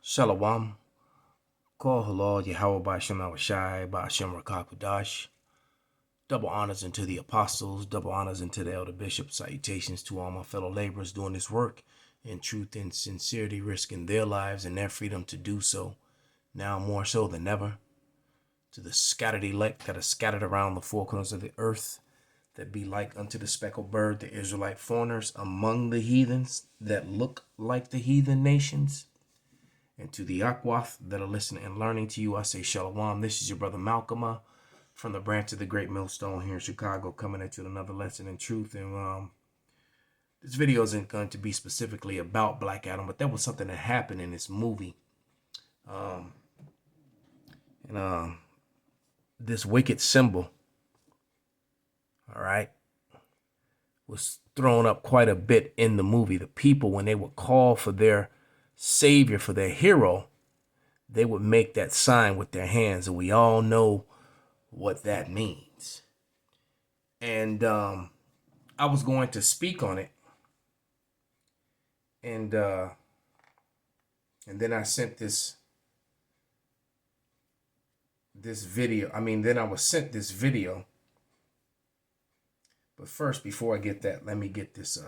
Shalom. Call halal Yahweh Ba'ashem Awashai Ba'ashem Rakakudash. Double honors unto the apostles, double honors unto the elder bishops. Salutations to all my fellow laborers doing this work in truth and sincerity, risking their lives and their freedom to do so, now more so than ever. To the scattered elect that are scattered around the four corners of the earth, that be like unto the speckled bird, the Israelite foreigners among the heathens that look like the heathen nations. And to the Akwath that are listening and learning to you, I say Shalom. This is your brother Malcolm from the branch of the Great Millstone here in Chicago, coming at you with another lesson in truth. And this video isn't going to be specifically about Black Adam, but that was something that happened in this movie. This wicked symbol, all right, was thrown up quite a bit in the movie. The people, when they would call for their savior, for their hero, they would make that sign with their hands, and we all know what that means. And I was going to speak on it, and then I sent this video. Then I was sent this video. But first, before I get that, let me get this.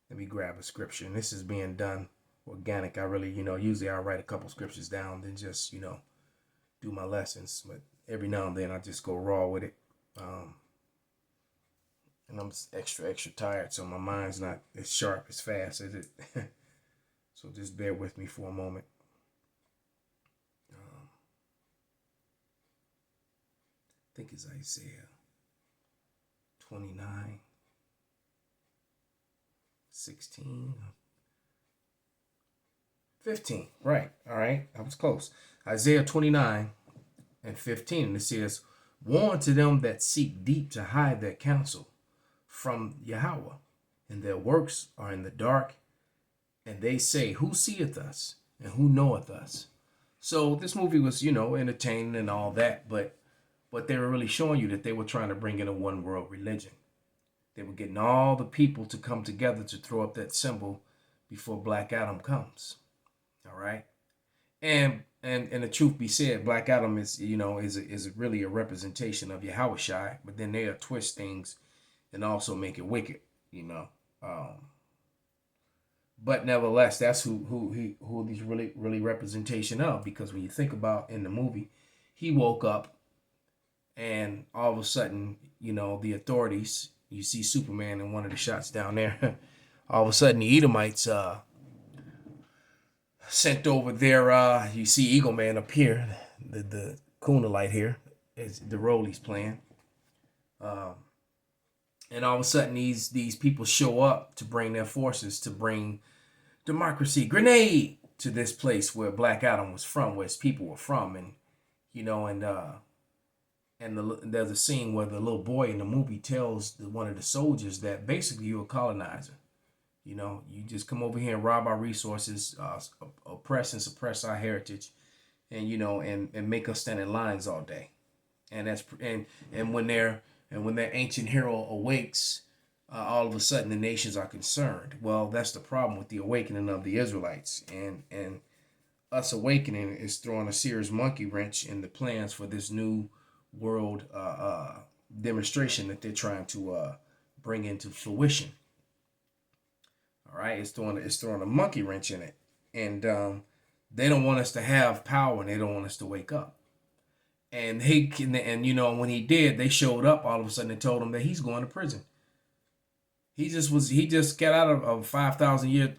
Let me grab a scripture, and this is being done organic. I really, usually I write a couple scriptures down, then just, do my lessons. But every now and then I just go raw with it. And I'm extra tired, so my mind's not as sharp, as fast as it. So just bear with me for a moment. I think it's Isaiah 29, 16, 15. Right. All right. I was close. Isaiah 29 and 15. And it says, "Warn to them that seek deep to hide their counsel from Yahweh, and their works are in the dark. And they say, who seeth us, and who knoweth us?" So this movie was, entertaining and all that, but they were really showing you that they were trying to bring in a one world religion. They were getting all the people to come together to throw up that symbol before Black Adam comes. All right. And the truth be said, Black Adam is really a representation of Yahweh Shai, but then they'll twist things and also make it wicked, But nevertheless, that's who he's really representation of, because when you think about in the movie, he woke up and all of a sudden, the authorities, you see Superman in one of the shots down there, all of a sudden the Edomites sent over their, you see Eagle Man up here, the Kuna light here, is the role he's playing. And all of a sudden these people show up to bring their forces, to bring democracy, grenade, to this place where Black Adam was from, where his people were from. And, there's a scene where the little boy in the movie tells one of the soldiers that basically you're a colonizer. You just come over here and rob our resources, oppress and suppress our heritage, and and make us stand in lines all day. And that's when their ancient hero awakes, all of a sudden the nations are concerned. Well, that's the problem with the awakening of the Israelites, and us awakening is throwing a serious monkey wrench in the plans for this new world demonstration that they're trying to bring into fruition. All right, it's throwing a monkey wrench in it, and they don't want us to have power, and they don't want us to wake up. And when he did, they showed up all of a sudden and told him that he's going to prison. He just got out of a 5,000 year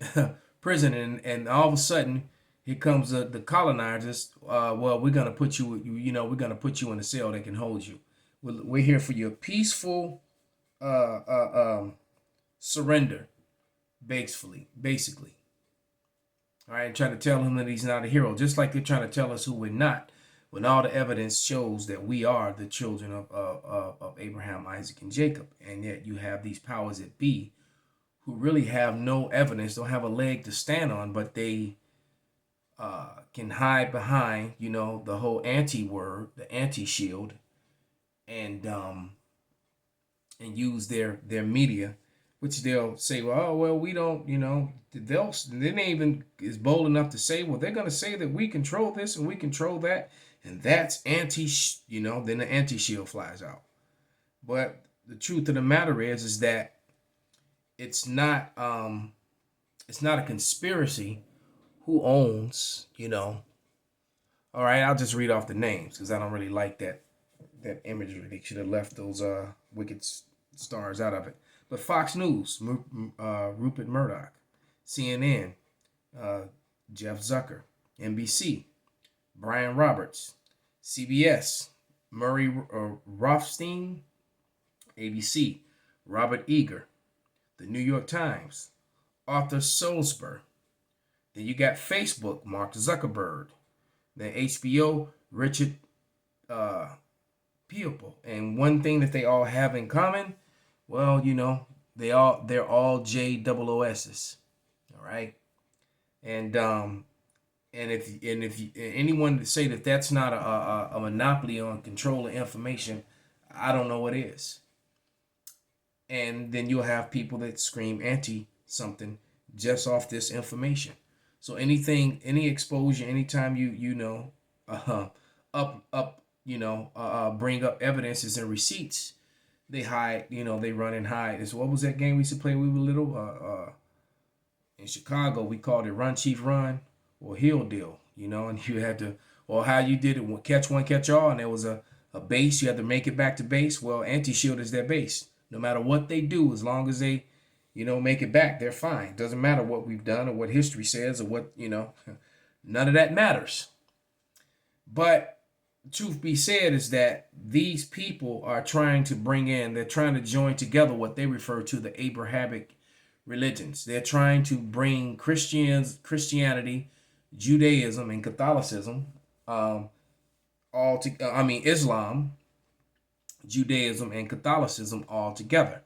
prison, and all of a sudden here comes the colonizers. Well, we're gonna put you, we're gonna put you in a cell that can hold you. We're here for your peaceful surrender, basically. All right, and trying to tell him that he's not a hero, just like they're trying to tell us who we're not, when all the evidence shows that we are the children of Abraham, Isaac, and Jacob. And yet you have these powers that be who really have no evidence, don't have a leg to stand on, but they can hide behind, the whole anti-word, the anti-shield, and use their media which they'll say, well, oh, well, we don't, then they even is bold enough to say, well, they're going to say that we control this and we control that. And that's then the anti-shield flies out. But the truth of the matter is that it's not, it's not a conspiracy. Who owns, all right, I'll just read off the names because I don't really like that imagery. They should have left those wicked stars out of it. But Fox News, Rupert Murdoch. CNN, Jeff Zucker. NBC, Brian Roberts. CBS, Murray Rothstein. ABC, Robert Eager. The New York Times, Arthur Sulzberg. Then you got Facebook, Mark Zuckerberg. Then HBO, Richard People. And one thing that they all have in common, well, they're all JOOSs. All right. And if anyone to say that that's not a monopoly on control of information, I don't know what is. And then you'll have people that scream anti something just off this information. So any exposure, anytime bring up evidences and receipts, they hide, they run and hide. It's what was that game we used to play when we were little? In Chicago, we called it Run Chief Run or Hill Deal, and you had to, or how you did it, catch one, catch all, and there was a base, you had to make it back to base. Well, anti-shield is their base. No matter what they do, as long as they make it back, they're fine. Doesn't matter what we've done or what history says or what, none of that matters. But truth be said is that these people are trying to they're trying to join together what they refer to the Abrahamic religions. They're trying to bring Christianity, Judaism, and Catholicism, Islam, Judaism, and Catholicism all together.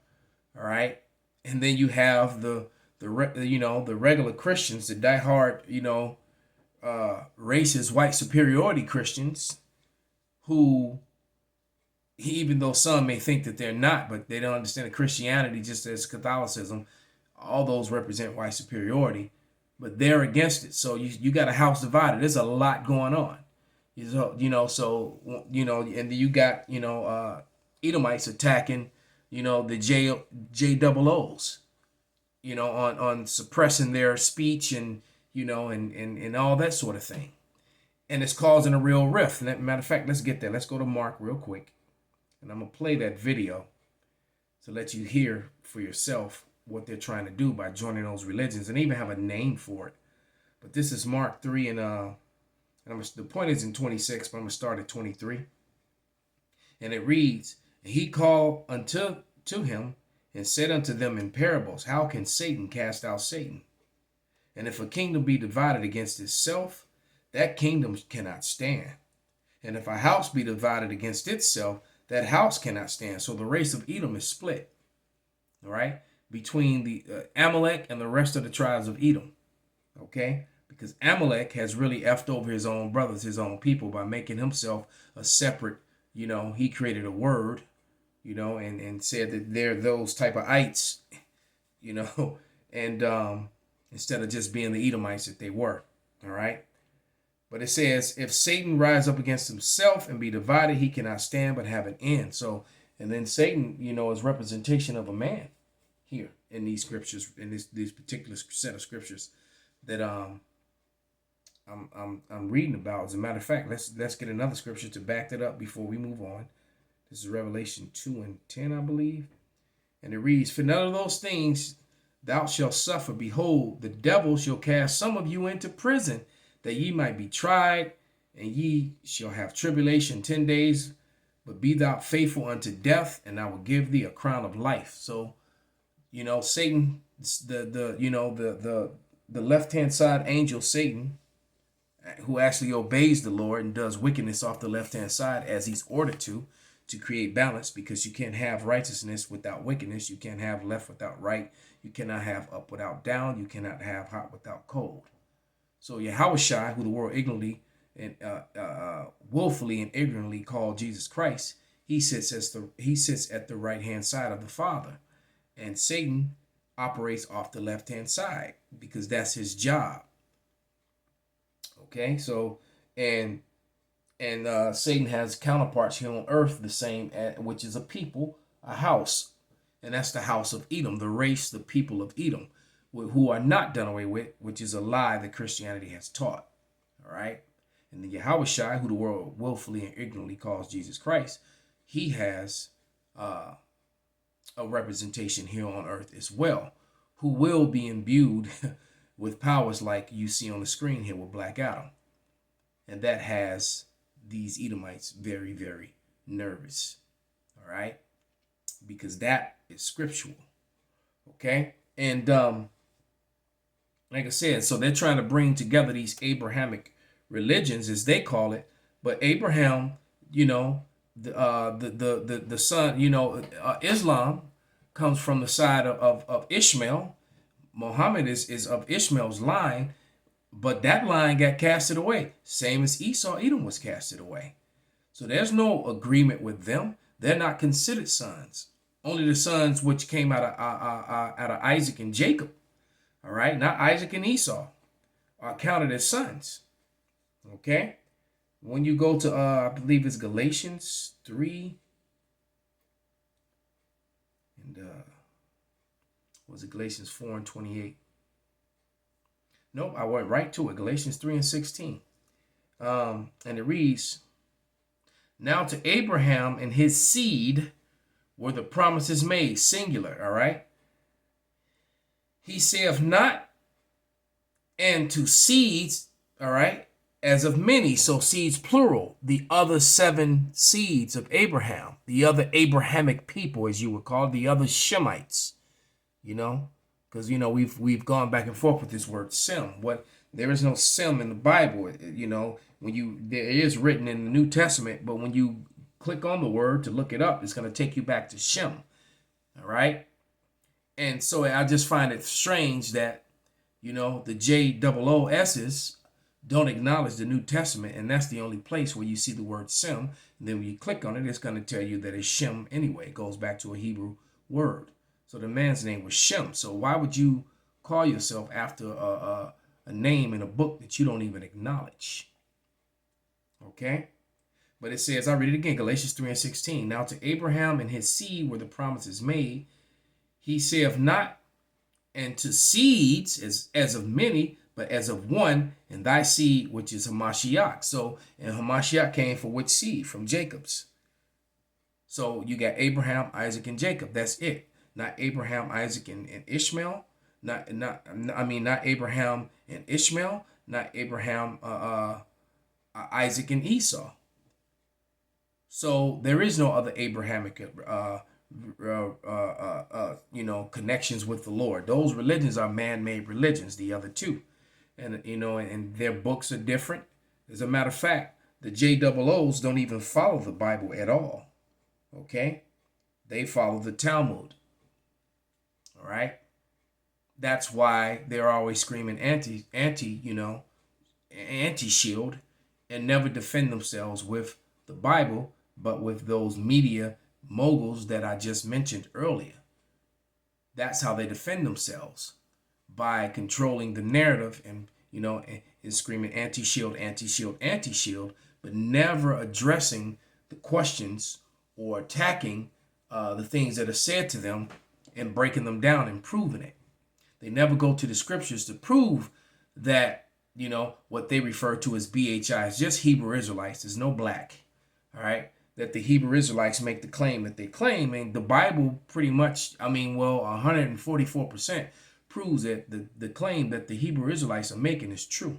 All right. And then you have the regular Christians, the diehard, racist white superiority Christians, who, even though some may think that they're not, but they don't understand that Christianity, just as Catholicism, all those represent white superiority, but they're against it. So you got a house divided. There's a lot going on, and then you got Edomites attacking the JOOs, on suppressing their speech and and all that sort of thing, and it's causing a real rift. And matter of fact, let's get there. Let's go to Mark real quick, and I'm gonna play that video to let you hear for yourself what they're trying to do by joining those religions, and even have a name for it. But this is Mark 3, and the point is in 26, but I'm gonna start at 23, and it reads. And he called to him and said unto them in parables, how can Satan cast out Satan? And if a kingdom be divided against itself, that kingdom cannot stand. And if a house be divided against itself, that house cannot stand. So the race of Edom is split, all right, between the Amalek and the rest of the tribes of Edom, okay? Because Amalek has really effed over his own brothers, his own people, by making himself a separate, he created a word, and said that they're those type of ites, and instead of just being the Edomites that they were, all right? But it says, if Satan rise up against himself and be divided, he cannot stand but have an end. So, and then Satan, is representation of a man here in these scriptures, in this particular set of scriptures that I'm reading about. As a matter of fact, let's get another scripture to back that up before we move on. This is Revelation 2:10, I believe. And it reads, for none of those things thou shalt suffer. Behold, the devil shall cast some of you into prison, that ye might be tried, and ye shall have tribulation 10 days. But be thou faithful unto death, and I will give thee a crown of life. So, Satan, the left-hand side angel Satan, who actually obeys the Lord and does wickedness off the left-hand side as he's ordered to create balance, because you can't have righteousness without wickedness. You can't have left without right. You cannot have up without down. You cannot have hot without cold. So Yahushua, who the world ignorantly and willfully and ignorantly called Jesus Christ, he sits at the right-hand side of the Father. And Satan operates off the left-hand side because that's his job. Okay, so and Satan has counterparts here on earth, the same, which is a people, a house, and that's the house of Edom, the race, the people of Edom, who are not done away with, which is a lie that Christianity has taught. All right, and the Yahweh who the world willfully and ignorantly calls Jesus Christ, he has a representation here on earth as well, who will be imbued with powers like you see on the screen here with Black Adam, and that has these Edomites very, very nervous. All right, because that is scriptural. Okay, and like I said, so they're trying to bring together these Abrahamic religions, as they call it. But Abraham, you know, the son, you know, Islam comes from the side of Ishmael. Muhammad is of Ishmael's line, but that line got casted away, same as Esau, Edom was casted away. So there's no agreement with them. They're not considered sons. Only the sons which came out of Isaac and Jacob, all right, not Isaac and Esau, are counted as sons. Okay, when you go to I believe it's Galatians 3, and was it Galatians 4 and 28? Nope, I went right to it. Galatians 3 and 16. And it reads, now to Abraham and his seed were the promises made, singular, all right? He saith not, and to seeds, all right, as of many, so seeds plural, the other 7 seeds of Abraham, the other Abrahamic people, as you would call it, the other Shemites, you know, because, you know, we've gone back and forth with this word Sem. What, there is no Sem in the Bible, you know, there is written in the New Testament, but when you click on the word to look it up, it's going to take you back to Shem, all right? And so I just find it strange that, you know, the JOOS's don't acknowledge the New Testament, and that's the only place where you see the word Sem. And then when you click on it, it's going to tell you that it's Shem anyway. It goes back to a Hebrew word. So the man's name was Shem. So why would you call yourself after a name in a book that you don't even acknowledge? Okay? But it says, I read it again, Galatians 3 and 16. Now to Abraham and his seed were the promises made. He saith not, and to seeds as of many, but as of one, and thy seed, which is Hamashiach. So, and Hamashiach came from which seed? From Jacob's. So you got Abraham, Isaac, and Jacob. That's it. Not Abraham, Isaac, and Ishmael. Not Abraham and Ishmael. Not Abraham, Isaac, and Esau. So there is no other Abrahamic, you know, connections with the Lord. Those religions are man-made religions. The other two. And, you know, and their books are different. As a matter of fact, the JOOs don't even follow the Bible at all. Okay? They follow the Talmud. All right? That's why they're always screaming anti-shield and never defend themselves with the Bible, but with those media moguls that I just mentioned earlier. That's how they defend themselves. By controlling the narrative and, you know, and screaming anti-shield, anti-shield, anti-shield, but never addressing the questions or attacking the things that are said to them and breaking them down and proving it. They never go to the scriptures to prove that, you know, what they refer to as BHI is just Hebrew Israelites. There's no black, all right? That the Hebrew Israelites make the claim that they claim, and the Bible pretty much, 144% proves that the claim that the Hebrew Israelites are making is true.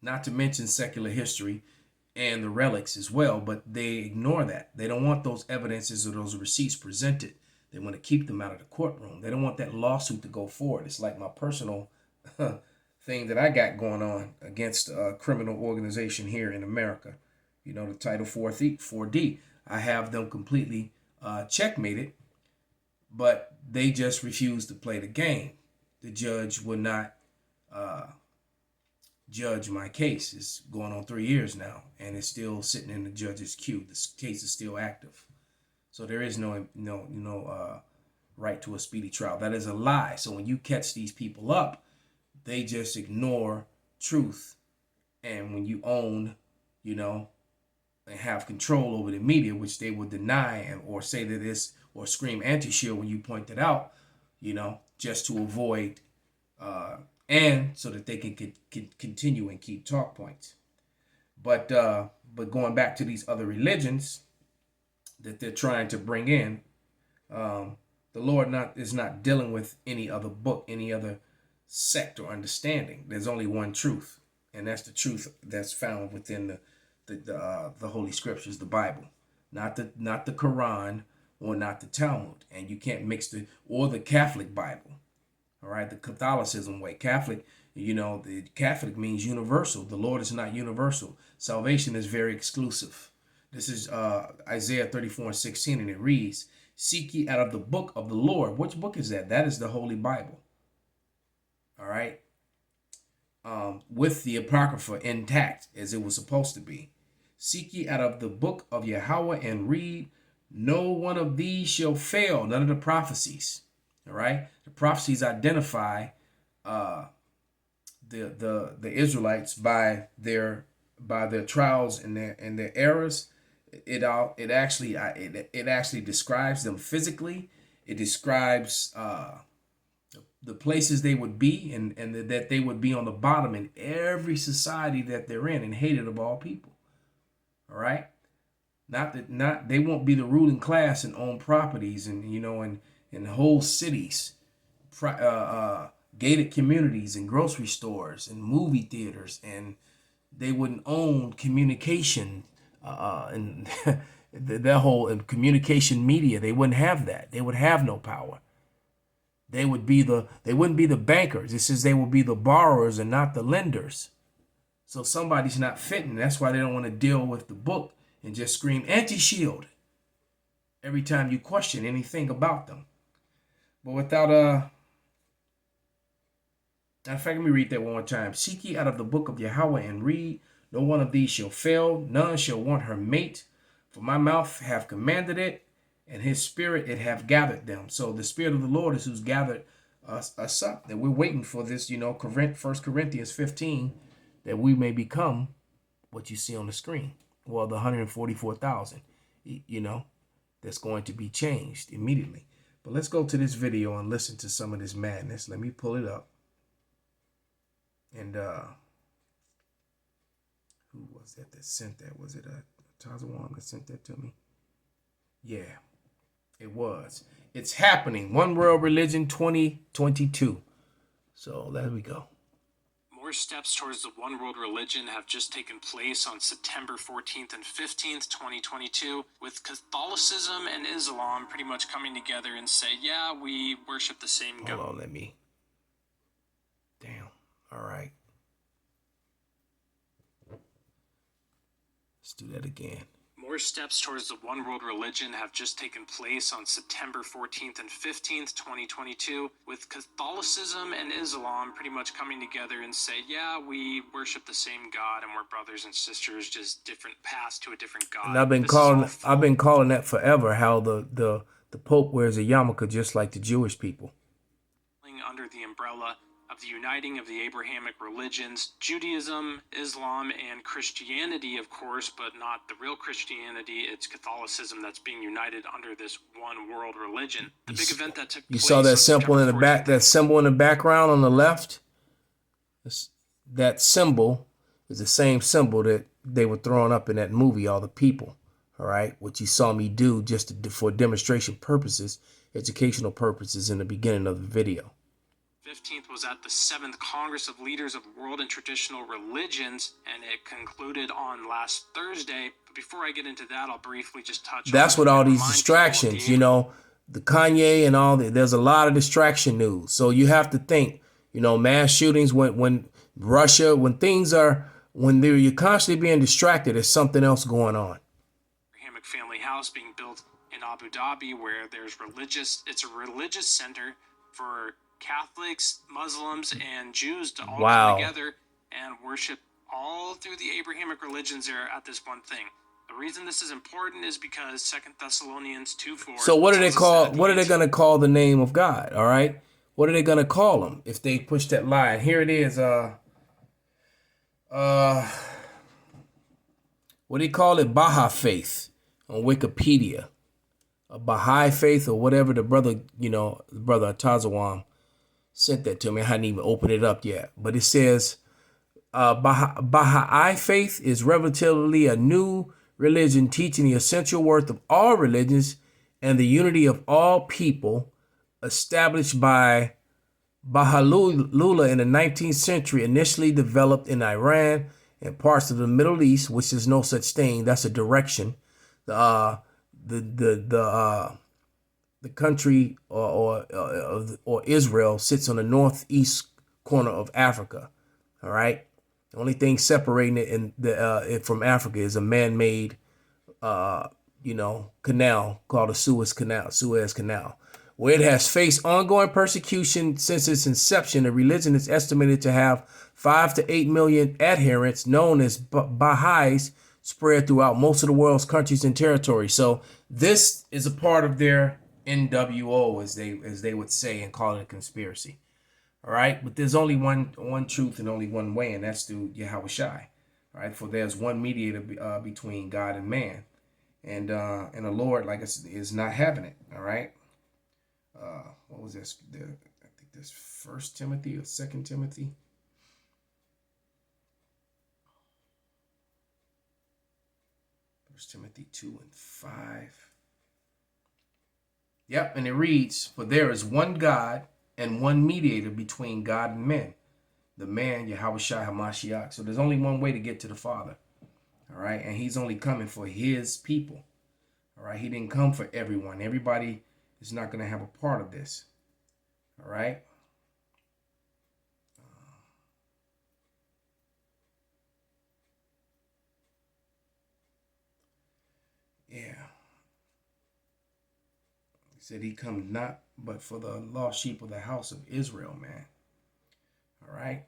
Not to mention secular history and the relics as well, but they ignore that. They don't want those evidences or those receipts presented. They want to keep them out of the courtroom. They don't want that lawsuit to go forward. It's like my personal thing that I got going on against a criminal organization here in America. You know, the Title 4D. I have them completely checkmated, but they just refused to play the game. The judge would not judge my case. It's going on 3 years now, and it's still sitting in the judge's queue. This case is still active, so there is no right to a speedy trial. That is a lie. So when you catch these people up, they just ignore truth. And when you own, you know, and have control over the media, which they will deny and or say that it's or scream anti-shield when you point it out, you know, just to avoid and so that they can continue and keep talk points. But going back to these other religions that they're trying to bring in, the Lord is not dealing with any other book, any other sect or understanding. There's only one truth, and that's the truth that's found within the Holy Scriptures, the Bible, not the Quran or not the Talmud. And you can't mix the Catholic Bible. All right, the Catholicism way. Catholic, you know, the Catholic means universal. The Lord is not universal. Salvation is very exclusive. This is Isaiah 34:16, and it reads, "Seek ye out of the book of the Lord." Which book is that? That is the Holy Bible. All right, with the Apocrypha intact as it was supposed to be. "Seek ye out of the book of Yahweh and read. No one of these shall fail." None of the prophecies. All right, the prophecies identify the Israelites by their trials and their errors. It actually describes them physically. It describes the places they would be and that they would be on the bottom in every society that they're in and hated of all people. All right, not they won't be the ruling class and own properties and in whole cities, gated communities and grocery stores and movie theaters, and they wouldn't own communication and their whole communication media. They wouldn't have that. They would have no power. They wouldn't be the bankers. It says they will be the borrowers and not the lenders. So somebody's not fitting. That's why they don't want to deal with the book and just scream anti-shield every time you question anything about them. But without matter of fact, let me read that one more time. "Seek ye out of the book of Yahweh and read. No one of these shall fail, none shall want her mate. For my mouth have commanded it, and his spirit it have gathered them." So the Spirit of the Lord is who's gathered us up. That we're waiting for this, 1 Corinthians 15, that we may become what you see on the screen. Well, the 144,000, that's going to be changed immediately. But let's go to this video and listen to some of this madness. Let me pull it up. And who was that sent that? Was it Tazawam that sent that to me? Yeah, it was. It's happening. One World Religion 2022. So there we go. More steps towards the one world religion have just taken place on September 14th and 15th, 2022, with Catholicism and Islam pretty much coming together and say, yeah, we worship the same God. Hold on, let me. Damn. All right. Let's do that again. More steps towards the one world religion have just taken place on September 14th and 15th, 2022, with Catholicism and Islam pretty much coming together and say, yeah, we worship the same God and we're brothers and sisters, just different paths to a different God. And I've been calling that forever, how the Pope wears a yarmulke just like the Jewish people. Under the umbrella of the uniting of the Abrahamic religions, Judaism, Islam, and Christianity, of course, but not the real Christianity. It's Catholicism that's being united under this one world religion. The big event that took place. You saw that symbol in the back, that symbol in the background on the left? That symbol is the same symbol that they were throwing up in that movie, All the People. All right, what you saw me do just for demonstration purposes, educational purposes in the beginning of the video. 15th was at the 7th Congress of Leaders of World and Traditional Religions, and it concluded on last Thursday. But before I get into that, I'll briefly just touch on... That's what all these distractions, the Kanye and all that. There's a lot of distraction news. So you have to think, mass shootings, when Russia, when you're constantly being distracted, there's something else going on. Abrahamic family house being built in Abu Dhabi, where it's a religious center for Catholics, Muslims, and Jews to all come together and worship all through the Abrahamic religions there at this one thing. The reason this is important is because 2 Thessalonians 2:4. So what do they tells us call? that What are the they gonna call the name of God? All right. What are they gonna call him if they push that line? Here it is. What do you call it? Baha'i faith on Wikipedia. A Baha'i faith or whatever. The brother, the brother Tazawam sent that to me. I hadn't even opened it up yet. But it says Baha'i faith is relatively a new religion teaching the essential worth of all religions and the unity of all people, established by Baha'u'llah in the 19th century, initially developed in Iran and parts of the Middle East, which is no such thing. That's a direction. The country or Israel sits on the northeast corner of Africa. All right. The only thing separating it from Africa is a man-made, canal called the Suez Canal, where it has faced ongoing persecution since its inception. The religion is estimated to have 5 to 8 million adherents, known as Baha'is, spread throughout most of the world's countries and territories. So this is a part of their NWO, as they would say, and call it a conspiracy. All right, but there's only one truth and only one way, and that's through Yahweh Shai. All right, for there's one mediator between God and man, and the Lord, like I said, is not having it. All right. What was this? I think this 1 Timothy or 2 Timothy. 1 Timothy 2:5. Yep, and it reads, "For there is one God and one mediator between God and men, the man Yahweh Shai HaMashiach." So there's only one way to get to the Father. All right, and he's only coming for his people. All right, he didn't come for everyone. Everybody is not going to have a part of this. All right. Yeah. He said he comes not but for the lost sheep of the house of Israel, man. All right.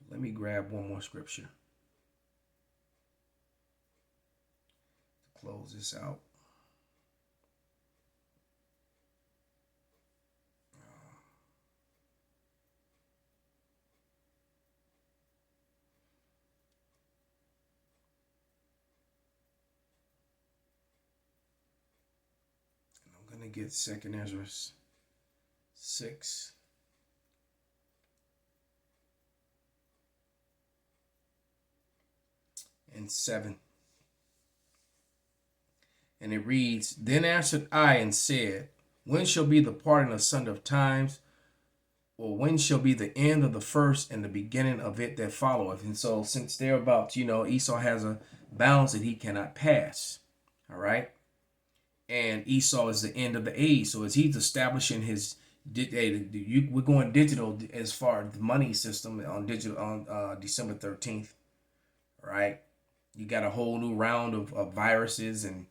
Let me grab one more scripture to close this out. I'm going to get 2 Ezra 6. And 7. And it reads, "Then answered I and said, when shall be the parting asunder of times? Or when shall be the end of the first and the beginning of it that followeth?" And so since they're about, Esau has a bounds that he cannot pass. All right. And Esau is the end of the age. So as he's establishing his, we're going digital as far as the money system on digital on December 13th. Right. You got a whole new round of viruses and,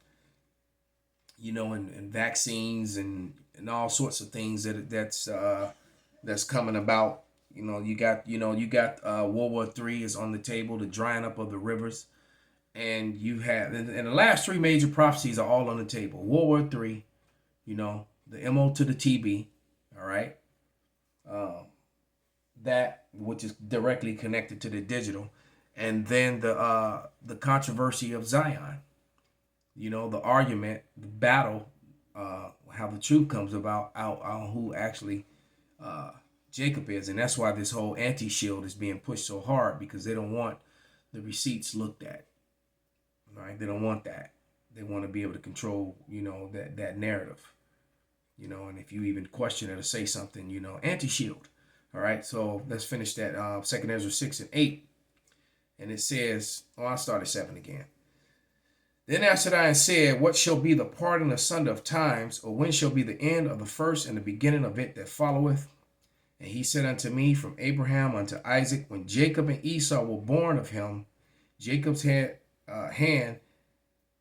and vaccines and all sorts of things that's coming about. You got World War III is on the table, the drying up of the rivers. And you have, and the last three major prophecies are all on the table. World War III, the MO to the TB, all right? That, which is directly connected to the digital. And then the controversy of Zion, the argument, the battle, how the truth comes about out on who actually Jacob is. And that's why this whole anti-shield is being pushed so hard, because they don't want the receipts looked at. Right? They don't want that. They want to be able to control, that narrative. And if you even question it or say something, anti-shield. All right, so let's finish that 2 Ezra 6 and 8. And it says, I'll start at 7 again. "Then answered I and said, what shall be the parting asunder of times, or when shall be the end of the first and the beginning of it that followeth? And he said unto me, from Abraham unto Isaac, when Jacob and Esau were born of him, Jacob's hand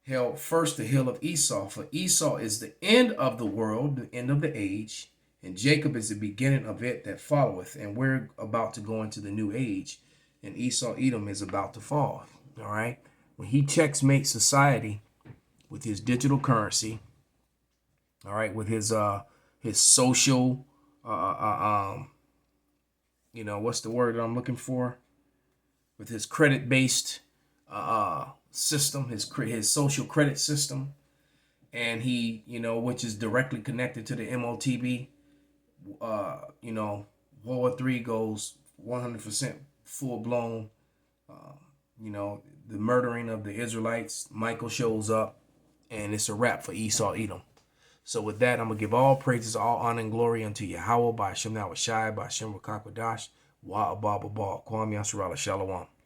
held first the hill of Esau, for Esau is the end of the world, the end of the age, and Jacob is the beginning of it that followeth." And we're about to go into the new age, and Esau Edom is about to fall. All right. When he checkmates society with his digital currency, all right, with his social what's the word that I'm looking for? With his credit based system, his social credit system, and he, which is directly connected to the MOTB. World War III goes 100% full blown. The murdering of the Israelites. Michael shows up, and it's a wrap for Esau Edom. So with that, I'm gonna give all praises, all honor and glory unto Yahweh by Hashem Shai, by Hashem Rakakwadash, Wa Abba Kwam Yasharala Shalom.